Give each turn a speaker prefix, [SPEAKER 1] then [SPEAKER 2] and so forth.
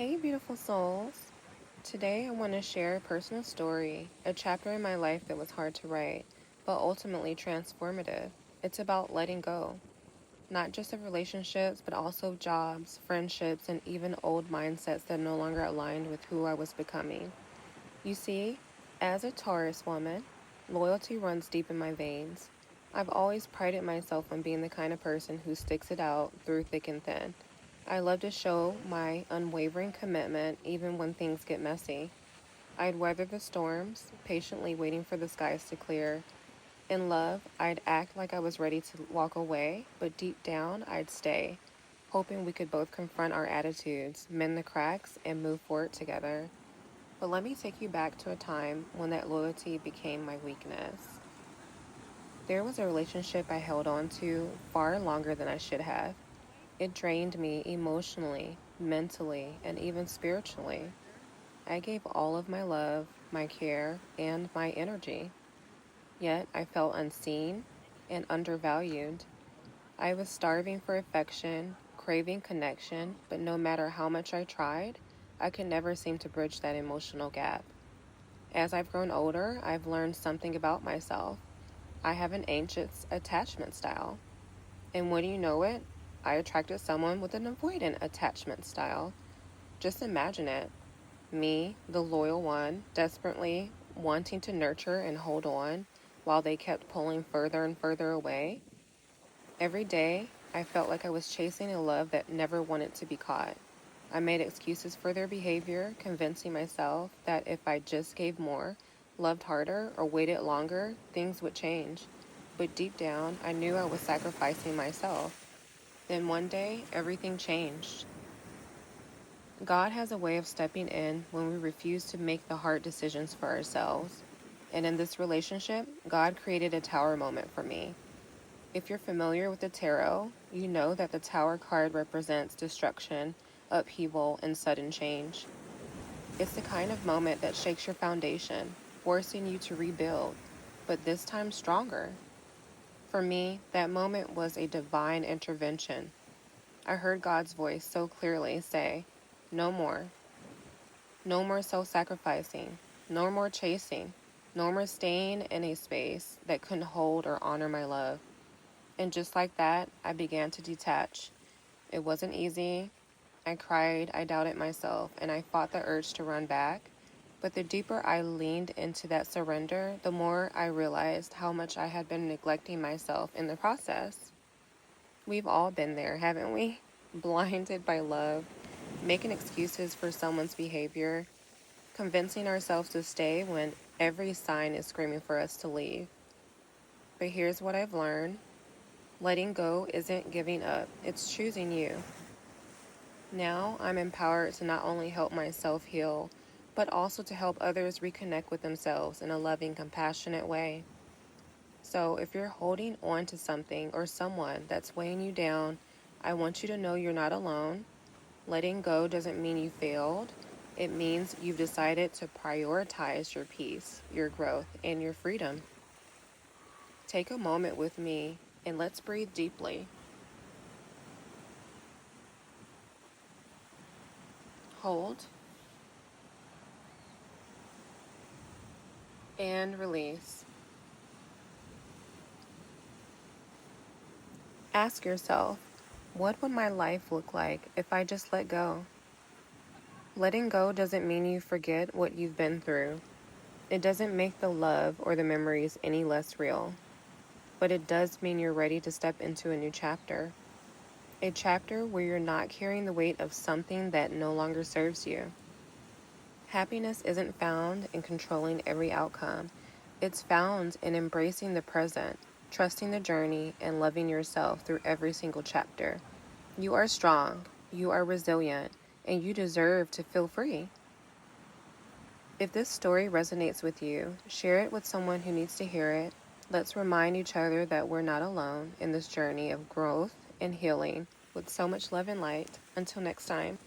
[SPEAKER 1] Hey, beautiful souls. Today I want to share a personal story, a chapter in my life that was hard to write, but ultimately transformative. It's about letting go, not just of relationships, but also of jobs, friendships, and even old mindsets that no longer aligned with who I was becoming. You see, as a Taurus woman, loyalty runs deep in my veins. I've always prided myself on being the kind of person who sticks it out through thick and thin. I love to show my unwavering commitment even when things get messy. I'd weather the storms, patiently waiting for the skies to clear. In love, I'd act like I was ready to walk away, but deep down, I'd stay, hoping we could both confront our attitudes, mend the cracks, and move forward together. But let me take you back to a time when that loyalty became my weakness. There was a relationship I held on to far longer than I should have. It drained me emotionally, mentally, and even spiritually. I gave all of my love, my care, and my energy. Yet I felt unseen and undervalued. I was starving for affection, craving connection, but no matter how much I tried, I could never seem to bridge that emotional gap. As I've grown older, I've learned something about myself. I have an anxious attachment style. And wouldn't you know it, I attracted someone with an avoidant attachment style. Just imagine it. Me, the loyal one, desperately wanting to nurture and hold on while they kept pulling further and further away. Every day, I felt like I was chasing a love that never wanted to be caught. I made excuses for their behavior, convincing myself that if I just gave more, loved harder, or waited longer, things would change. But deep down, I knew I was sacrificing myself. Then one day, everything changed. God has a way of stepping in when we refuse to make the hard decisions for ourselves. And in this relationship, God created a tower moment for me. If you're familiar with the tarot, you know that the tower card represents destruction, upheaval, and sudden change. It's the kind of moment that shakes your foundation, forcing you to rebuild, but this time stronger. For me, that moment was a divine intervention. I heard God's voice so clearly say, "No more. No more self-sacrificing. No more chasing. No more staying in a space that couldn't hold or honor my love." And just like that, I began to detach. It wasn't easy. I cried, I doubted myself, and I fought the urge to run back. But the deeper I leaned into that surrender, the more I realized how much I had been neglecting myself in the process. We've all been there, haven't we? Blinded by love, making excuses for someone's behavior, convincing ourselves to stay when every sign is screaming for us to leave. But here's what I've learned. Letting go isn't giving up, it's choosing you. Now I'm empowered to not only help myself heal, but also to help others reconnect with themselves in a loving, compassionate way. So if you're holding on to something or someone that's weighing you down, I want you to know you're not alone. Letting go doesn't mean you failed. It means you've decided to prioritize your peace, your growth, and your freedom. Take a moment with me and let's breathe deeply. Hold and release. Ask yourself, what would my life look like if I just let go? Letting go doesn't mean you forget what you've been through. It doesn't make the love or the memories any less real. But it does mean you're ready to step into a new chapter. A chapter where you're not carrying the weight of something that no longer serves you. Happiness isn't found in controlling every outcome. It's found in embracing the present, trusting the journey, and loving yourself through every single chapter. You are strong, you are resilient, and you deserve to feel free. If this story resonates with you, share it with someone who needs to hear it. Let's remind each other that we're not alone in this journey of growth and healing with so much love and light. Until next time.